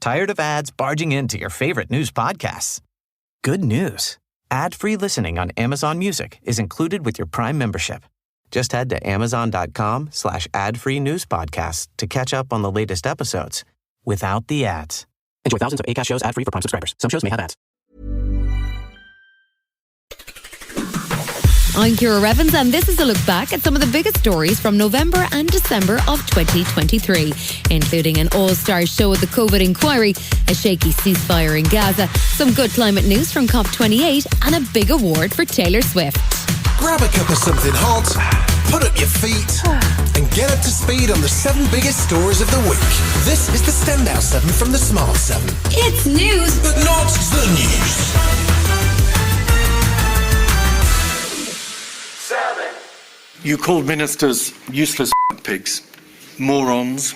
Tired of ads barging into your favorite news podcasts? Good news. Ad-free listening on Amazon Music is included with your Prime membership. Just head to amazon.com/ad-free news podcasts to catch up on the latest episodes without the ads. Enjoy thousands of Acast shows ad-free for Prime subscribers. Some shows may have ads. I'm Ciara Revens, and this is a look back at some of the biggest stories from November and December of 2023, including an all-star show at the COVID inquiry, a shaky ceasefire in Gaza, some good climate news from COP28, and a big award for Taylor Swift. Grab a cup of something hot, put up your feet, and get up to speed on the 7 biggest stories of the week. This is the Standout 7 from the Smart 7. It's news, but not the news. You called ministers useless pigs, morons,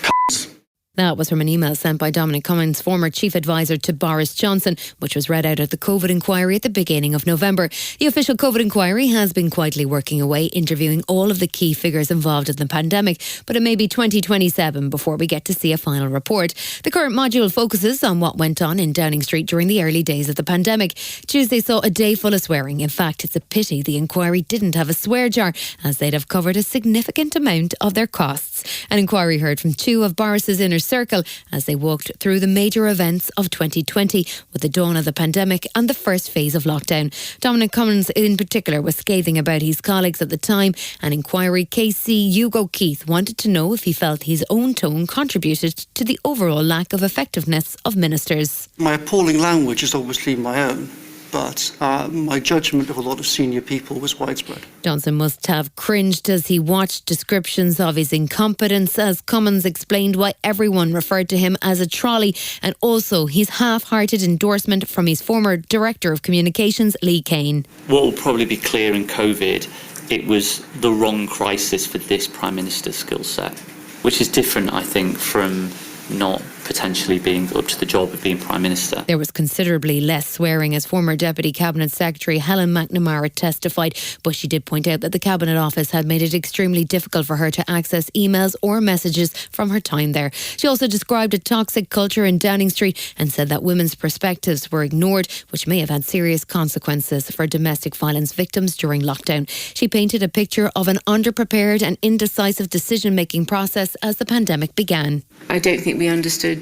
cunts. That was from an email sent by Dominic Cummings, former chief advisor to Boris Johnson, which was read out at the COVID inquiry at the beginning of November. The official COVID inquiry has been quietly working away, interviewing all of the key figures involved in the pandemic, but it may be 2027 before we get to see a final report. The current module focuses on what went on in Downing Street during the early days of the pandemic. Tuesday saw a day full of swearing. In fact, it's a pity the inquiry didn't have a swear jar, as they'd have covered a significant amount of their costs. An inquiry heard from 2 of Boris's inner circle as they walked through the major events of 2020 with the dawn of the pandemic and the first phase of lockdown. Dominic Cummings in particular was scathing about his colleagues at the time. An inquiry KC Hugo Keith wanted to know if he felt his own tone contributed to the overall lack of effectiveness of ministers. My appalling language is obviously my own, but my judgment of a lot of senior people was widespread. Johnson must have cringed as he watched descriptions of his incompetence, as Cummings explained why everyone referred to him as a trolley, and also his half-hearted endorsement from his former Director of Communications, Lee Kane. What will probably be clear in COVID, it was the wrong crisis for this Prime Minister's skill set, which is different, I think, from not potentially being up to the job of being Prime Minister. There was considerably less swearing, as former Deputy Cabinet Secretary Helen McNamara testified, but she did point out that the Cabinet Office had made it extremely difficult for her to access emails or messages from her time there. She also described a toxic culture in Downing Street and said that women's perspectives were ignored, which may have had serious consequences for domestic violence victims during lockdown. She painted a picture of an underprepared and indecisive decision-making process as the pandemic began. I don't think we understood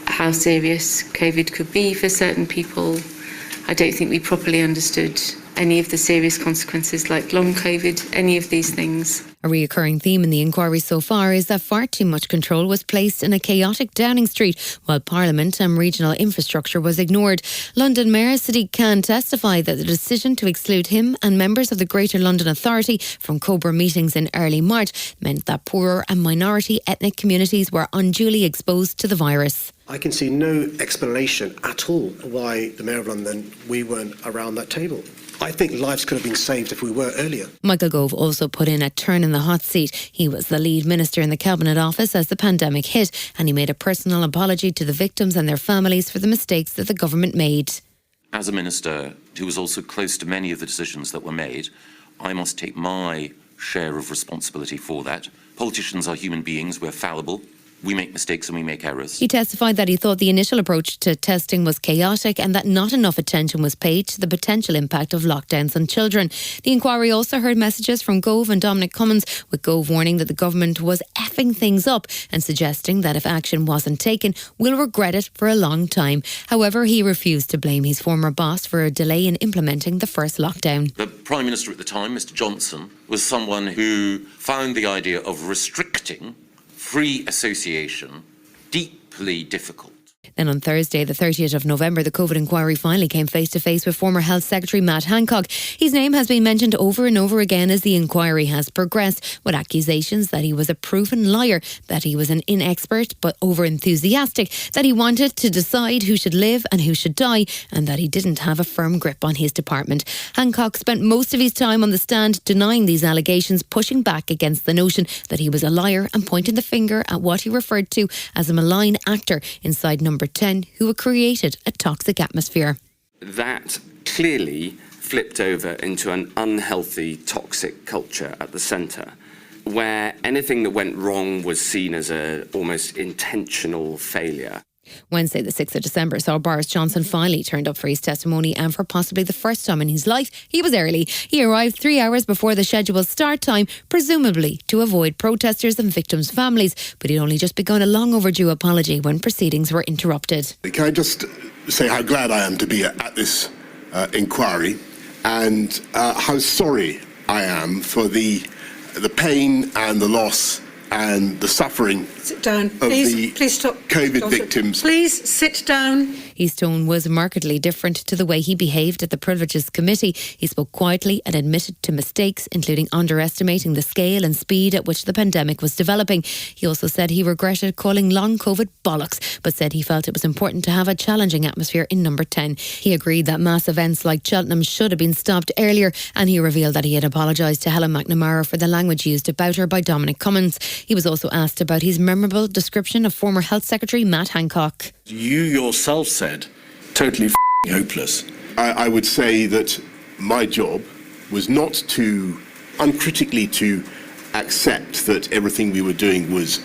how serious COVID could be for certain people. I don't think we properly understood any of the serious consequences like long COVID, any of these things. A reoccurring theme in the inquiry so far is that far too much control was placed in a chaotic Downing Street, while Parliament and regional infrastructure was ignored. London Mayor Sadiq Khan testified that the decision to exclude him and members of the Greater London Authority from COBRA meetings in early March meant that poorer and minority ethnic communities were unduly exposed to the virus. I can see no explanation at all why the Mayor of London, we weren't around that table. I think lives could have been saved if we were earlier. Michael Gove also put in a turn in the hot seat. He was the lead minister in the Cabinet Office as the pandemic hit, and he made a personal apology to the victims and their families for the mistakes that the government made. As a minister who was also close to many of the decisions that were made, I must take my share of responsibility for that. Politicians are human beings, we're fallible. We make mistakes and we make errors. He testified that he thought the initial approach to testing was chaotic and that not enough attention was paid to the potential impact of lockdowns on children. The inquiry also heard messages from Gove and Dominic Cummings, with Gove warning that the government was effing things up and suggesting that if action wasn't taken, we'll regret it for a long time. However, he refused to blame his former boss for a delay in implementing the first lockdown. The Prime Minister at the time, Mr Johnson, was someone who found the idea of restricting free association deeply difficult. Then on Thursday, the 30th of November, the COVID inquiry finally came face-to-face with former Health Secretary Matt Hancock. His name has been mentioned over and over again as the inquiry has progressed, with accusations that he was a proven liar, that he was an inexpert but over-enthusiastic, that he wanted to decide who should live and who should die, and that he didn't have a firm grip on his department. Hancock spent most of his time on the stand denying these allegations, pushing back against the notion that he was a liar and pointing the finger at what he referred to as a malign actor inside Number 10 who had created a toxic atmosphere. That clearly flipped over into an unhealthy, toxic culture at the centre, where anything that went wrong was seen as an almost intentional failure. Wednesday, the 6th of December, saw Boris Johnson finally turned up for his testimony, and for possibly the first time in his life, he was early. He arrived 3 hours before the scheduled start time, presumably to avoid protesters and victims' families, but he'd only just begun a long overdue apology when proceedings were interrupted. Can I just say how glad I am to be at this inquiry, and how sorry I am for the pain and the loss and the suffering. Sit down, please. Please stop. COVID Johnson. victims. Please sit down. His tone was markedly different to the way he behaved at the Privileges Committee. He spoke quietly and admitted to mistakes, including underestimating the scale and speed at which the pandemic was developing. He also said he regretted calling long COVID bollocks, but said he felt it was important to have a challenging atmosphere in Number 10. He agreed that mass events like Cheltenham should have been stopped earlier, and he revealed that he had apologised to Helen McNamara for the language used about her by Dominic Cummings. He was also asked about his memorable description of former Health Secretary Matt Hancock. You yourself said, totally hopeless. I would say that my job was not to, uncritically, to accept that everything we were doing was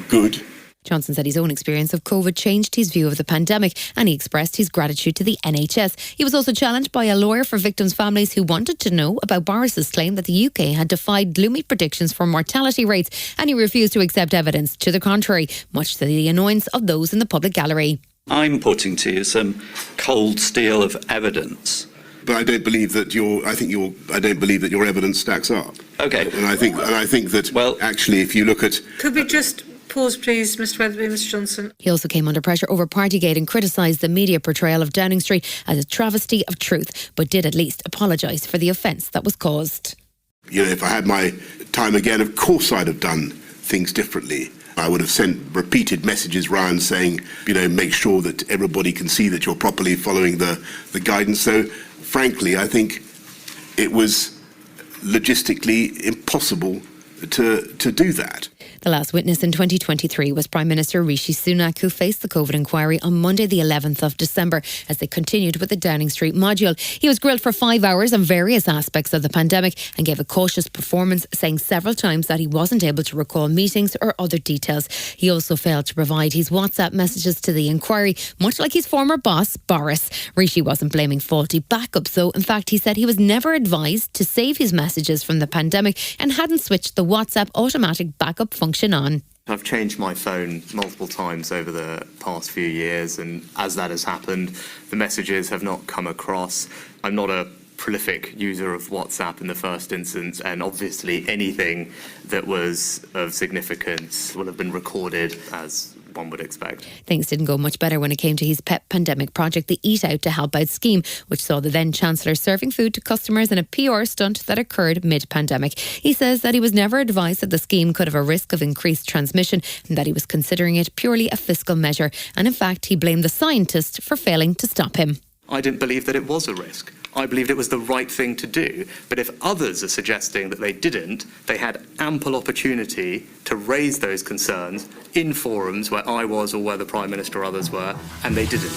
good. Johnson said his own experience of COVID changed his view of the pandemic, and he expressed his gratitude to the NHS. He was also challenged by a lawyer for victims' families who wanted to know about Boris's claim that the UK had defied gloomy predictions for mortality rates, and he refused to accept evidence to the contrary, much to the annoyance of those in the public gallery. I'm putting to you some cold steel of evidence. But I don't believe that I don't believe that your evidence stacks up. Okay. And I think that, well, actually, if you look at... Could we just pause, please, Mr. Weatherby, Mr. Johnson? He also came under pressure over Partygate and criticised the media portrayal of Downing Street as a travesty of truth, but did at least apologise for the offence that was caused. You know, if I had my time again, of course I'd have done things differently. I would have sent repeated messages round saying, you know, make sure that everybody can see that you're properly following the guidance. So, frankly, I think it was logistically impossible to do that. The last witness in 2023 was Prime Minister Rishi Sunak, who faced the COVID inquiry on Monday the 11th of December as they continued with the Downing Street module. He was grilled for 5 hours on various aspects of the pandemic and gave a cautious performance, saying several times that he wasn't able to recall meetings or other details. He also failed to provide his WhatsApp messages to the inquiry, much like his former boss, Boris. Rishi wasn't blaming faulty backups, though. In fact, he said he was never advised to save his messages from the pandemic and hadn't switched the WhatsApp automatic backup function on. I've changed my phone multiple times over the past few years, and as that has happened, the messages have not come across. I'm not a prolific user of WhatsApp in the first instance, and obviously anything that was of significance will have been recorded, as one would expect. Things didn't go much better when it came to his pet pandemic project, the Eat Out to Help Out scheme, which saw the then Chancellor serving food to customers in a PR stunt that occurred mid-pandemic. He says that he was never advised that the scheme could have a risk of increased transmission and that he was considering it purely a fiscal measure. And in fact, he blamed the scientist for failing to stop him. I didn't believe that it was a risk. I believed it was the right thing to do. But if others are suggesting that they didn't, they had ample opportunity to raise those concerns in forums where I was or where the Prime Minister or others were, and they didn't.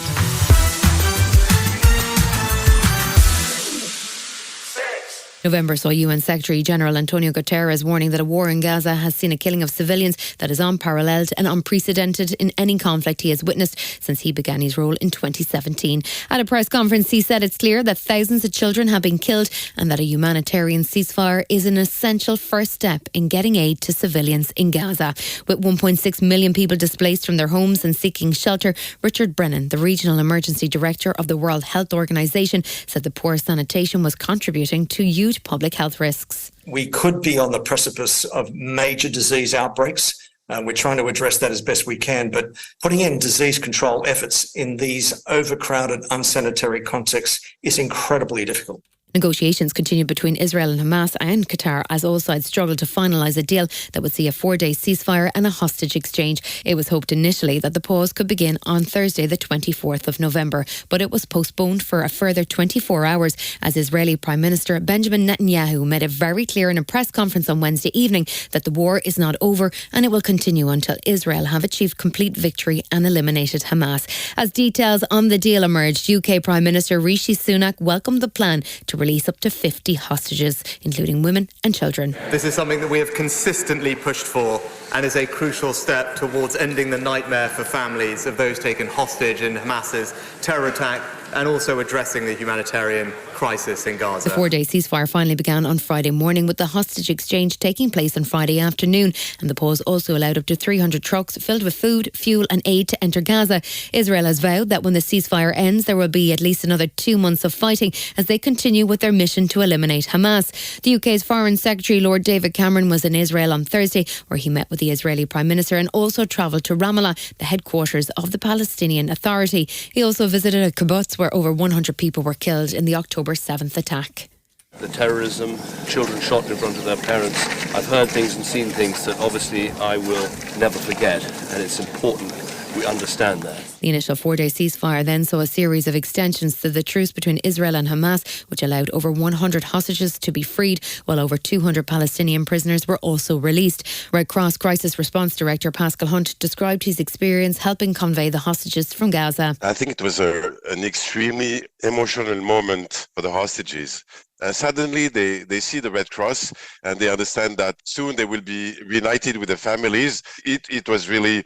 November saw UN Secretary-General Antonio Guterres warning that a war in Gaza has seen a killing of civilians that is unparalleled and unprecedented in any conflict he has witnessed since he began his role in 2017. At a press conference, he said it's clear that thousands of children have been killed and that a humanitarian ceasefire is an essential first step in getting aid to civilians in Gaza. With 1.6 million people displaced from their homes and seeking shelter, Richard Brennan, the Regional Emergency Director of the World Health Organization, said the poor sanitation was contributing to huge public health risks. We could be on the precipice of major disease outbreaks. We're trying to address that as best we can, but putting in disease control efforts in these overcrowded, unsanitary contexts is incredibly difficult. Negotiations continue between Israel and Hamas and Qatar as all sides struggle to finalise a deal that would see a 4-day ceasefire and a hostage exchange. It was hoped initially that the pause could begin on Thursday the 24th of November, but it was postponed for a further 24 hours as Israeli Prime Minister Benjamin Netanyahu made it very clear in a press conference on Wednesday evening that the war is not over and it will continue until Israel have achieved complete victory and eliminated Hamas. As details on the deal emerged, UK Prime Minister Rishi Sunak welcomed the plan to release up to 50 hostages, including women and children. This is something that we have consistently pushed for and is a crucial step towards ending the nightmare for families of those taken hostage in Hamas's terror attack and also addressing the humanitarian crisis in Gaza. The 4-day ceasefire finally began on Friday morning, with the hostage exchange taking place on Friday afternoon, and the pause also allowed up to 300 trucks filled with food, fuel and aid to enter Gaza. Israel has vowed that when the ceasefire ends, there will be at least another 2 months of fighting as they continue with their mission to eliminate Hamas. The UK's Foreign Secretary Lord David Cameron was in Israel on Thursday, where he met with the Israeli Prime Minister and also travelled to Ramallah, the headquarters of the Palestinian Authority. He also visited a kibbutz where over 100 people were killed in the October 7th attack. The terrorism, children shot in front of their parents. I've heard things and seen things that obviously I will never forget, and it's important we understand that. The initial 4-day ceasefire then saw a series of extensions to the truce between Israel and Hamas, which allowed over 100 hostages to be freed, while over 200 Palestinian prisoners were also released. Red Cross Crisis Response Director Pascal Hunt described his experience helping convey the hostages from Gaza. I think it was an extremely emotional moment for the hostages. Suddenly they see the Red Cross and they understand that soon they will be reunited with their families. It was really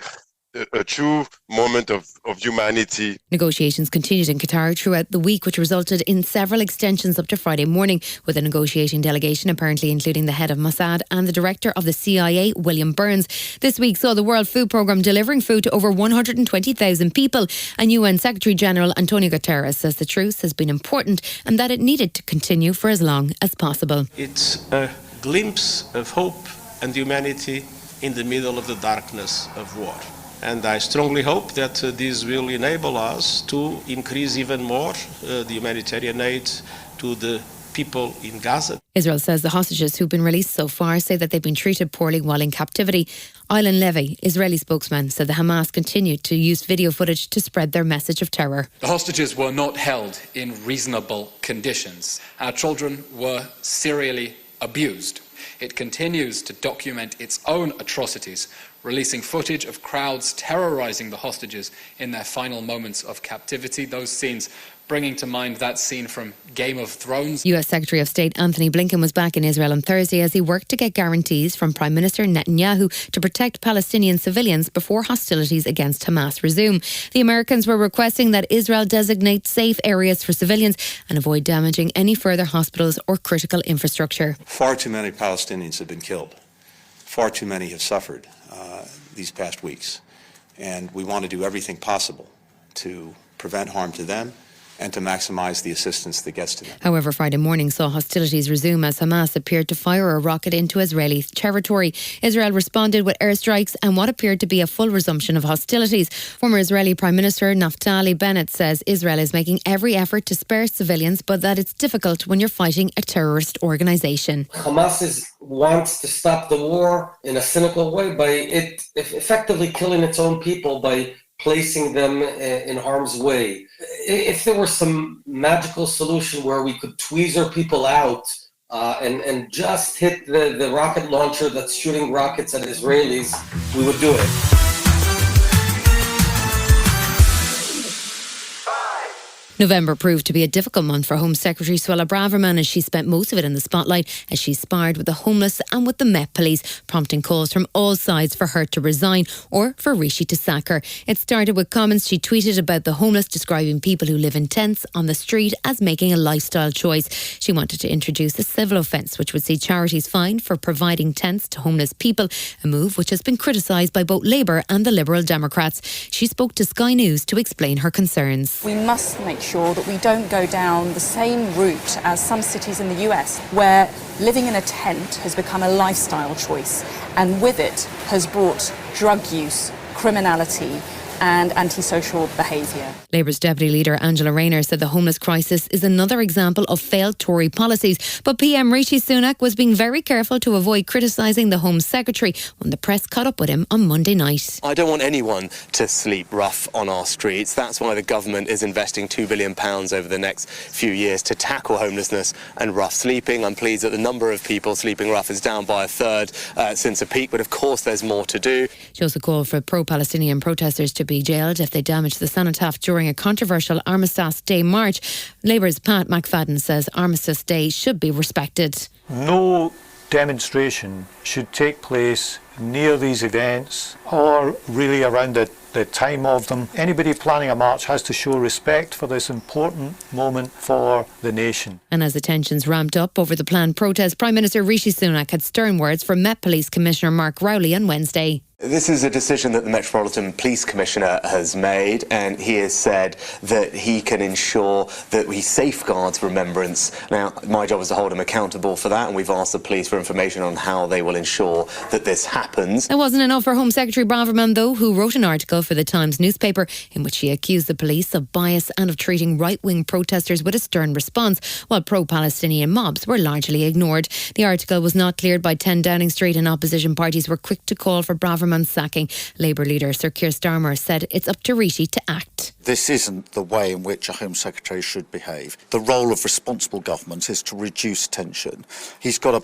a true moment of humanity. Negotiations continued in Qatar throughout the week, which resulted in several extensions up to Friday morning, with a negotiating delegation apparently including the head of Mossad and the director of the CIA, William Burns. This week saw the World Food Programme delivering food to over 120,000 people, and UN Secretary General Antonio Guterres says the truce has been important and that it needed to continue for as long as possible. It's a glimpse of hope and humanity in the middle of the darkness of war. And I strongly hope that this will enable us to increase even more the humanitarian aid to the people in Gaza. Israel says the hostages who've been released so far say that they've been treated poorly while in captivity. Aylan Levy, Israeli spokesman, said the Hamas continued to use video footage to spread their message of terror. The hostages were not held in reasonable conditions. Our children were serially abused. It continues to document its own atrocities, releasing footage of crowds terrorizing the hostages in their final moments of captivity. Those scenes bringing to mind that scene from Game of Thrones. US Secretary of State Anthony Blinken was back in Israel on Thursday as he worked to get guarantees from Prime Minister Netanyahu to protect Palestinian civilians before hostilities against Hamas resume. The Americans were requesting that Israel designate safe areas for civilians and avoid damaging any further hospitals or critical infrastructure. Far too many Palestinians have been killed. Far too many have suffered these past weeks. And we want to do everything possible to prevent harm to them and to maximize the assistance that gets to them. However, Friday morning saw hostilities resume as Hamas appeared to fire a rocket into Israeli territory. Israel responded with airstrikes and what appeared to be a full resumption of hostilities. Former Israeli Prime Minister Naftali Bennett says Israel is making every effort to spare civilians, but that it's difficult when you're fighting a terrorist organisation. Hamas wants to stop the war in a cynical way by effectively killing its own people by placing them in harm's way. If there were some magical solution where we could tweezer people out and just hit the rocket launcher that's shooting rockets at Israelis, we would do it. November proved to be a difficult month for Home Secretary Suella Braverman as she spent most of it in the spotlight as she sparred with the homeless and with the Met Police, prompting calls from all sides for her to resign or for Rishi to sack her. It started with comments she tweeted about the homeless, describing people who live in tents on the street as making a lifestyle choice. She wanted to introduce a civil offence which would see charities fined for providing tents to homeless people, a move which has been criticised by both Labour and the Liberal Democrats. She spoke to Sky News to explain her concerns. We must make sure that we don't go down the same route as some cities in the US, where living in a tent has become a lifestyle choice, and with it has brought drug use, criminality and antisocial behaviour. Labour's Deputy Leader Angela Rayner said the homeless crisis is another example of failed Tory policies, but PM Rishi Sunak was being very careful to avoid criticising the Home Secretary when the press caught up with him on Monday night. I don't want anyone to sleep rough on our streets. That's why the government is investing £2 billion over the next few years to tackle homelessness and rough sleeping. I'm pleased that the number of people sleeping rough is down by a third since a peak, but of course there's more to do. She also called for pro-Palestinian protesters to be be jailed if they damage the cenotaph during a controversial Armistice Day march. Labour's Pat McFadden says Armistice Day should be respected. No demonstration should take place near these events or really around the time of them. Anybody planning a march has to show respect for this important moment for the nation. And as the tensions ramped up over the planned protest, Prime Minister Rishi Sunak had stern words from Met Police Commissioner Mark Rowley on Wednesday. This is a decision that the Metropolitan Police Commissioner has made, and he has said that he can ensure that he safeguards remembrance. Now, my job is to hold him accountable for that, and we've asked the police for information on how they will ensure that this happens. It wasn't enough for Home Secretary Braverman, though, who wrote an article for the Times newspaper in which she accused the police of bias and of treating right-wing protesters with a stern response, while pro-Palestinian mobs were largely ignored. The article was not cleared by 10 Downing Street, and opposition parties were quick to call for Braverman's sacking. Labour leader Sir Keir Starmer said it's up to Rishi to act. This isn't the way in which a Home Secretary should behave. The role of responsible government is to reduce tension. He's got a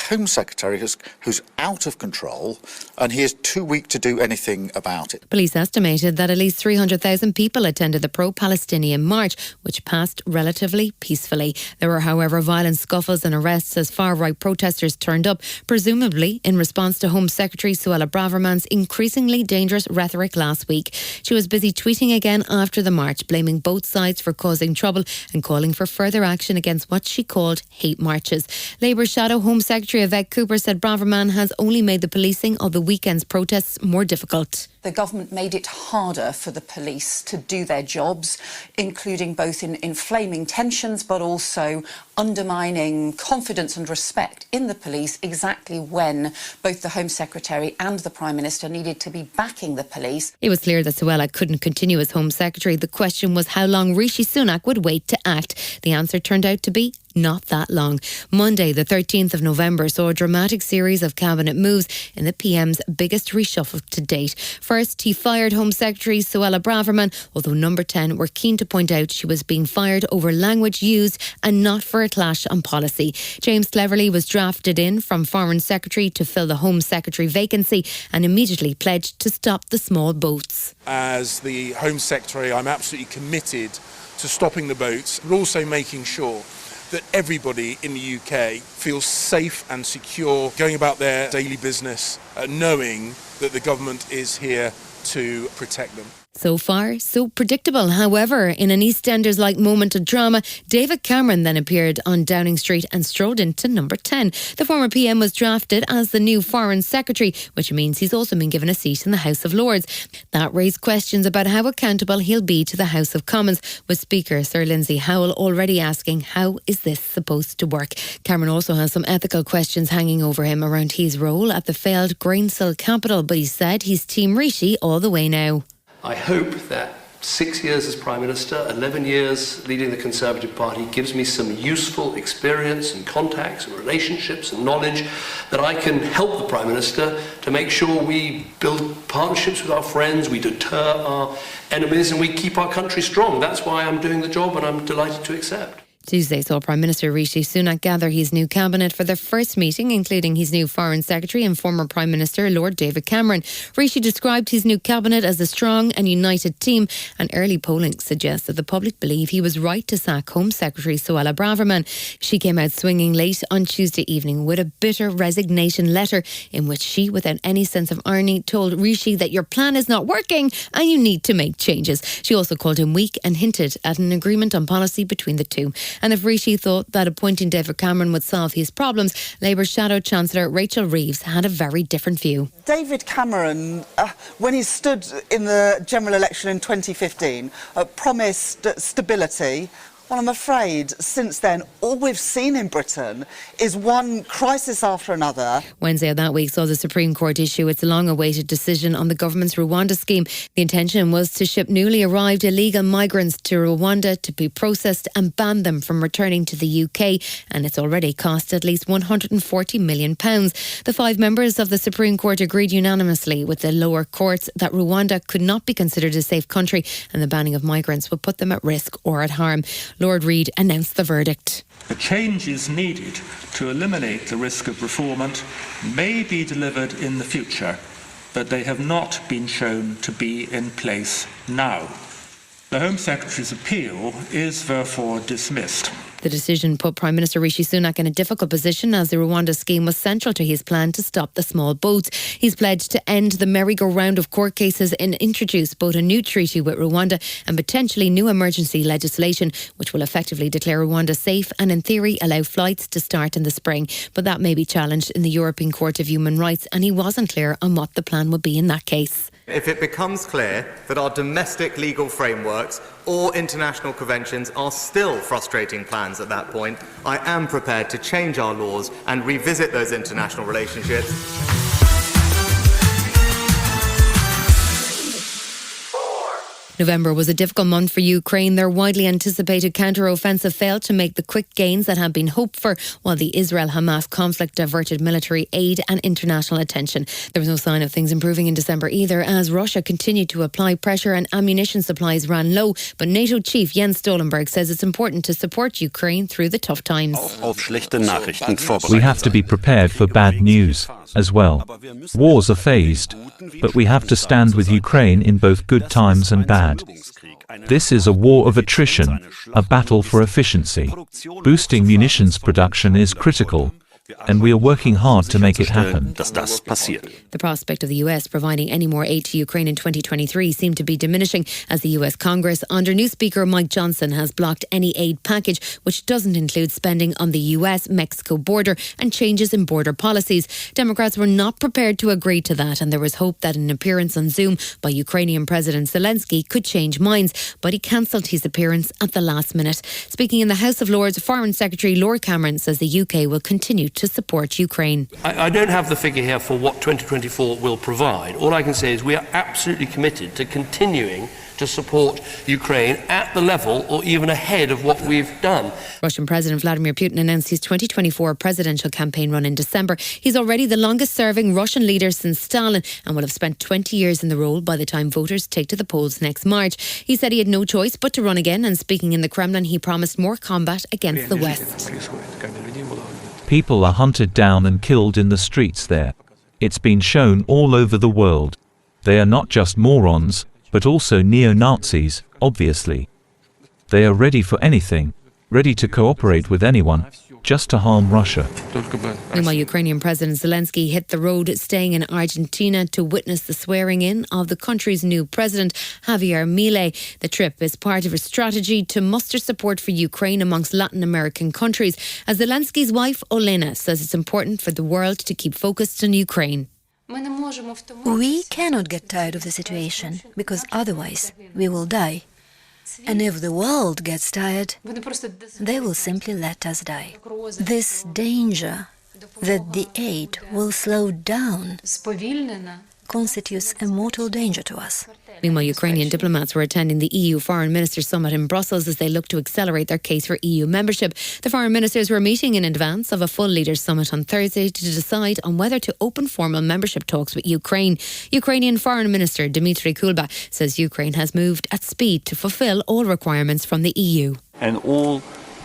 Home Secretary who's out of control, and he is too weak to do anything about it. Police estimated that at least 300,000 people attended the pro-Palestinian march, which passed relatively peacefully. There were, however, violent scuffles and arrests as far-right protesters turned up, presumably in response to Home Secretary Suella Braverman's increasingly dangerous rhetoric last week. She was busy tweeting again after the march, blaming both sides for causing trouble and calling for further action against what she called hate marches. Labour Shadow Home Secretary Yvette Cooper said Braverman has only made the policing of the weekend's protests more difficult. The government made it harder for the police to do their jobs, including both in inflaming tensions but also undermining confidence and respect in the police exactly when both the Home Secretary and the Prime Minister needed to be backing the police. It was clear that Suella couldn't continue as Home Secretary. The question was how long Rishi Sunak would wait to act. The answer turned out to be not that long. Monday, the 13th of November, saw a dramatic series of cabinet moves in the PM's biggest reshuffle to date. First, he fired Home Secretary Suella Braverman, although Number 10 were keen to point out she was being fired over language used and not for a clash on policy. James Cleverly was drafted in from Foreign Secretary to fill the Home Secretary vacancy and immediately pledged to stop the small boats. As the Home Secretary, I'm absolutely committed to stopping the boats, but also making sure that everybody in the UK feels safe and secure going about their daily business, knowing that the government is here to protect them. So far, so predictable. However, in an EastEnders-like moment of drama, David Cameron then appeared on Downing Street and strolled into Number 10. The former PM was drafted as the new Foreign Secretary, which means he's also been given a seat in the House of Lords. That raised questions about how accountable he'll be to the House of Commons, with Speaker Sir Lindsay Howell already asking, how is this supposed to work? Cameron also has some ethical questions hanging over him around his role at the failed Greensill capital, but he said he's Team Rishi all the way now. I hope that 6 years as Prime Minister, 11 years leading the Conservative Party gives me some useful experience and contacts and relationships and knowledge that I can help the Prime Minister to make sure we build partnerships with our friends, we deter our enemies and we keep our country strong. That's why I'm doing the job and I'm delighted to accept. Tuesday saw Prime Minister Rishi Sunak gather his new cabinet for their first meeting, including his new Foreign Secretary and former Prime Minister Lord David Cameron. Rishi described his new cabinet as a strong and united team, and early polling suggests that the public believe he was right to sack Home Secretary Suella Braverman. She came out swinging late on Tuesday evening with a bitter resignation letter in which she, without any sense of irony, told Rishi that your plan is not working and you need to make changes. She also called him weak and hinted at an agreement on policy between the two. And if Rishi thought that appointing David Cameron would solve his problems, Labour Shadow Chancellor Rachel Reeves had a very different view. David Cameron, when he stood in the general election in 2015, promised stability. Well, I'm afraid since then, all we've seen in Britain is one crisis after another. Wednesday of that week saw the Supreme Court issue its long-awaited decision on the government's Rwanda scheme. The intention was to ship newly arrived illegal migrants to Rwanda to be processed and ban them from returning to the UK, and it's already cost at least £140 million. The 5 members of the Supreme Court agreed unanimously with the lower courts that Rwanda could not be considered a safe country and the banning of migrants would put them at risk or at harm. Lord Reid announced the verdict. The changes needed to eliminate the risk of refoulement may be delivered in the future but they have not been shown to be in place now. The Home Secretary's appeal is therefore dismissed. The decision put Prime Minister Rishi Sunak in a difficult position as the Rwanda scheme was central to his plan to stop the small boats. He's pledged to end the merry-go-round of court cases and introduce both a new treaty with Rwanda and potentially new emergency legislation which will effectively declare Rwanda safe and in theory allow flights to start in the spring. But that may be challenged in the European Court of Human Rights, and he wasn't clear on what the plan would be in that case. If it becomes clear that our domestic legal frameworks or international conventions are still frustrating plans at that point, I am prepared to change our laws and revisit those international relationships. November was a difficult month for Ukraine. Their widely anticipated counter-offensive failed to make the quick gains that had been hoped for, while the Israel-Hamas conflict diverted military aid and international attention. There was no sign of things improving in December either, as Russia continued to apply pressure and ammunition supplies ran low. But NATO chief Jens Stoltenberg says it's important to support Ukraine through the tough times. We have to be prepared for bad news as well. Wars are phased, but we have to stand with Ukraine in both good times and bad. This is a war of attrition, a battle for efficiency. Boosting munitions production is critical, and we are working hard to make it happen. The prospect of the US providing any more aid to Ukraine in 2023 seemed to be diminishing as the US Congress, under new Speaker Mike Johnson, has blocked any aid package which doesn't include spending on the US-Mexico border and changes in border policies. Democrats were not prepared to agree to that, and there was hope that an appearance on Zoom by Ukrainian President Zelensky could change minds, but he cancelled his appearance at the last minute. Speaking in the House of Lords, Foreign Secretary Lord Cameron says the UK will continue to support Ukraine. I don't have the figure here for what 2024 will provide. All I can say is we are absolutely committed to continuing to support Ukraine at the level or even ahead of what we've done. Russian President Vladimir Putin announced his 2024 presidential campaign run in December. He's already the longest-serving Russian leader since Stalin and will have spent 20 years in the role by the time voters take to the polls next March. He said he had no choice but to run again, and speaking in the Kremlin, he promised more combat against the West. People are hunted down and killed in the streets there. It's been shown all over the world. They are not just morons, but also neo-Nazis, obviously. They are ready for anything, ready to cooperate with anyone, just to harm Russia. Meanwhile, Ukrainian President Zelensky hit the road, staying in Argentina to witness the swearing-in of the country's new president, Javier Milei. The trip is part of a strategy to muster support for Ukraine amongst Latin American countries, as Zelensky's wife, Olena, says it's important for the world to keep focused on Ukraine. We cannot get tired of the situation, because otherwise we will die. And if the world gets tired, they will simply let us die. This danger that the aid will slow down constitutes a mortal danger to us. Meanwhile, Ukrainian diplomats were attending the EU Foreign Ministers Summit in Brussels as they look to accelerate their case for EU membership. The foreign ministers were meeting in advance of a full leaders' summit on Thursday to decide on whether to open formal membership talks with Ukraine. Ukrainian Foreign Minister Dmitry Kuleba says Ukraine has moved at speed to fulfill all requirements from the EU. And all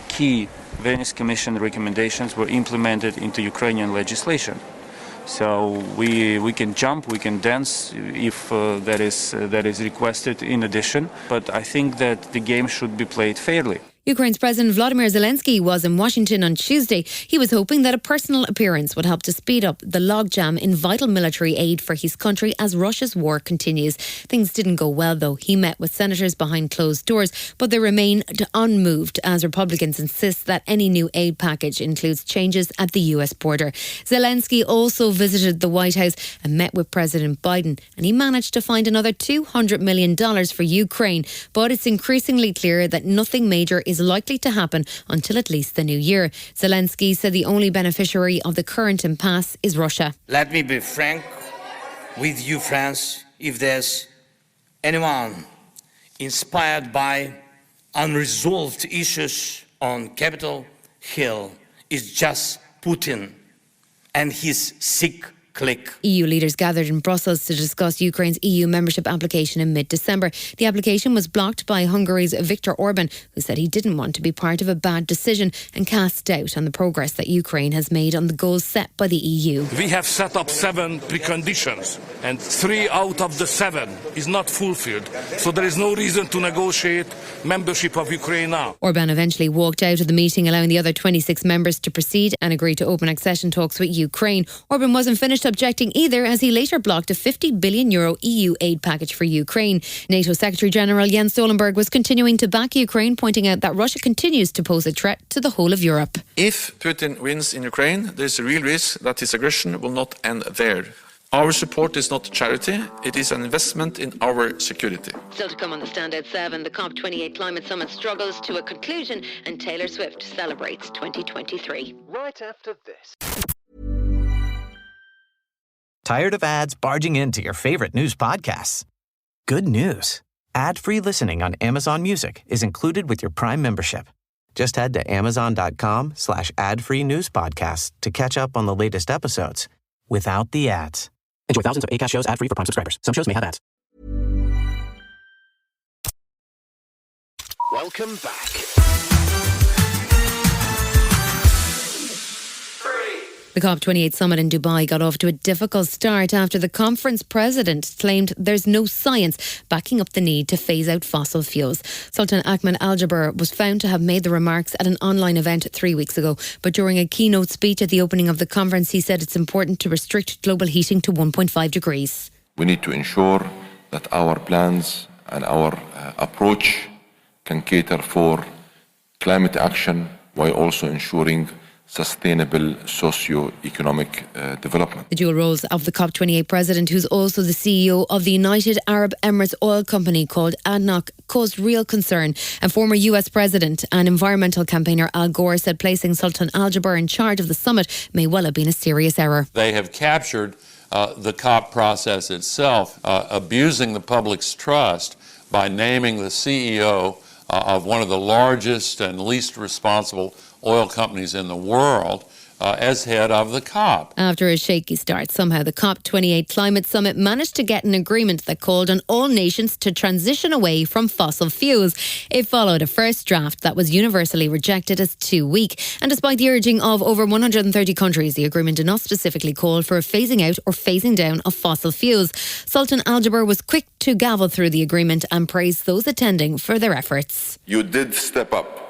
key Venice Commission recommendations were implemented into Ukrainian legislation. So we can jump, we can dance if that is requested in addition. But I think that the game should be played fairly. Ukraine's President Volodymyr Zelensky was in Washington on Tuesday. He was hoping that a personal appearance would help to speed up the logjam in vital military aid for his country as Russia's war continues. Things didn't go well, though. He met with senators behind closed doors, but they remain unmoved as Republicans insist that any new aid package includes changes at the US border. Zelensky also visited the White House and met with President Biden, and he managed to find another $200 million for Ukraine. But it's increasingly clear that nothing major is likely to happen until at least the new year. Zelensky said the only beneficiary of the current impasse is Russia. Let me be frank with you, friends. If there's anyone inspired by unresolved issues on Capitol Hill, it's just Putin and his sick click. EU leaders gathered in Brussels to discuss Ukraine's EU membership application in mid-December. The application was blocked by Hungary's Viktor Orban, who said he didn't want to be part of a bad decision and cast doubt on the progress that Ukraine has made on the goals set by the EU. We have set up 7 preconditions, and 3 out of the 7 is not fulfilled. So there is no reason to negotiate membership of Ukraine now. Orban eventually walked out of the meeting, allowing the other 26 members to proceed and agree to open accession talks with Ukraine. Orban wasn't finished objecting either, as he later blocked a €50 billion EU aid package for Ukraine. NATO Secretary-General Jens Stoltenberg was continuing to back Ukraine, pointing out that Russia continues to pose a threat to the whole of Europe. If Putin wins in Ukraine, there's a real risk that his aggression will not end there. Our support is not charity, it is an investment in our security. Still to come on the Standout 7, the COP28 Climate Summit struggles to a conclusion and Taylor Swift celebrates 2023. Right after this. Tired of ads barging into your favorite news podcasts? Good news. Ad-free listening on Amazon Music is included with your Prime membership. Just head to amazon.com/ad-free news podcasts to catch up on the latest episodes without the ads. Enjoy thousands of Acast shows ad-free for Prime subscribers. Some shows may have ads. Welcome back. The COP28 summit in Dubai got off to a difficult start after the conference president claimed there's no science backing up the need to phase out fossil fuels. Sultan Ahmed Al Jaber was found to have made the remarks at an online event 3 weeks ago, but during a keynote speech at the opening of the conference, he said it's important to restrict global heating to 1.5 degrees. We need to ensure that our plans and our approach can cater for climate action while also ensuring sustainable socio-economic development. The dual roles of the COP28 president, who's also the CEO of the United Arab Emirates oil company called ADNOC, caused real concern. And former US President and environmental campaigner Al Gore said placing Sultan Al Jaber in charge of the summit may well have been a serious error. They have captured the COP process itself, abusing the public's trust by naming the CEO of one of the largest and least responsible oil companies in the world as head of the COP. After a shaky start, somehow the COP28 Climate Summit managed to get an agreement that called on all nations to transition away from fossil fuels. It followed a first draft that was universally rejected as too weak. And despite the urging of over 130 countries, the agreement did not specifically call for a phasing out or phasing down of fossil fuels. Sultan Al Jaber was quick to gavel through the agreement and praised those attending for their efforts. You did step up.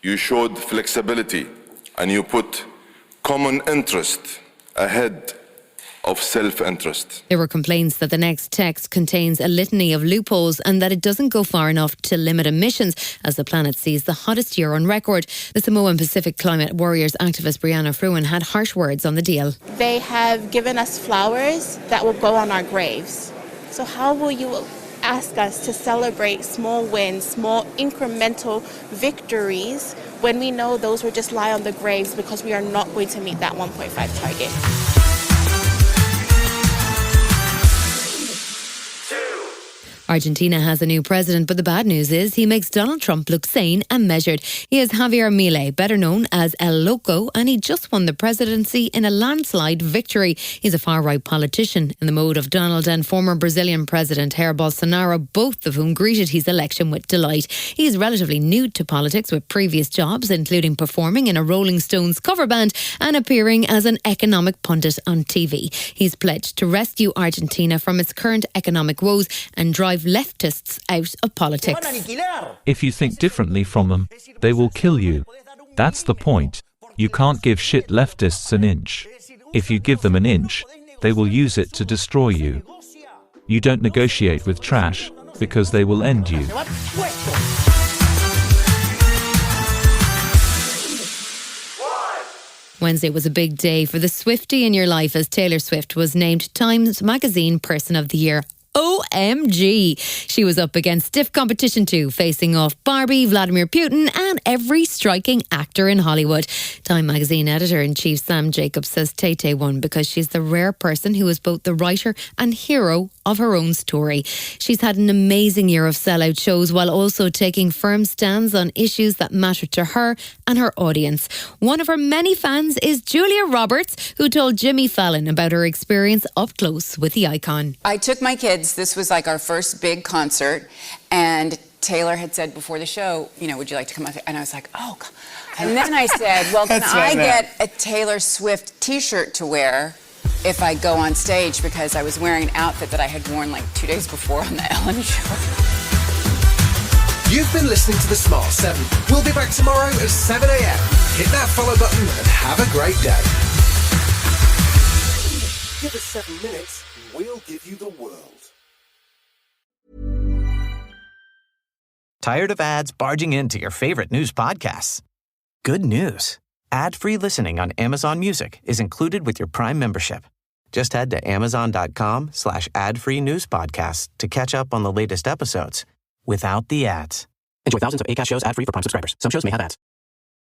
You showed flexibility and you put common interest ahead of self-interest. There were complaints that the next text contains a litany of loopholes and that it doesn't go far enough to limit emissions as the planet sees the hottest year on record. The Samoan Pacific Climate Warriors activist Brianna Fruin had harsh words on the deal. They have given us flowers that will go on our graves. So how will you ask us to celebrate small wins, small incremental victories, when we know those will just lie on the graves because we are not going to meet that 1.5 target? Argentina has a new president, but the bad news is he makes Donald Trump look sane and measured. He is Javier Milei, better known as El Loco, and he just won the presidency in a landslide victory. He's a far-right politician in the mode of Donald and former Brazilian President Jair Bolsonaro, both of whom greeted his election with delight. He is relatively new to politics with previous jobs, including performing in a Rolling Stones cover band and appearing as an economic pundit on TV. He's pledged to rescue Argentina from its current economic woes and drive leftists out of politics. If you think differently from them, they will kill you. That's the point. You can't give shit leftists an inch. If you give them an inch, they will use it to destroy you. You don't negotiate with trash, because they will end you. Wednesday was a big day for the Swiftie in your life as Taylor Swift was named Times Magazine Person of the Year. OMG. She was up against stiff competition too, facing off Barbie, Vladimir Putin and every striking actor in Hollywood. Time magazine editor-in-chief Sam Jacobs says Tay-Tay won because she's the rare person who is both the writer and hero of her own story. She's had an amazing year of sellout shows while also taking firm stands on issues that matter to her and her audience. One of her many fans is Julia Roberts, who told Jimmy Fallon about her experience up close with the icon. I took my kids. This was like our first big concert, and Taylor had said before the show, would you like to come up? And I was like, oh. And then I said, well, can I get a Taylor Swift t-shirt to wear if I go on stage? Because I was wearing an outfit that I had worn like 2 days before on the Ellen show. You've been listening to The Smart 7. We'll be back tomorrow at 7 a.m. Hit that follow button and have a great day. Give us 7 minutes and we'll give you the world. Tired of ads barging into your favorite news podcasts? Good news. Ad-free listening on Amazon Music is included with your Prime membership. Just head to amazon.com/ad-free news podcasts to catch up on the latest episodes without the ads. Enjoy thousands of Acast shows ad-free for Prime subscribers. Some shows may have ads.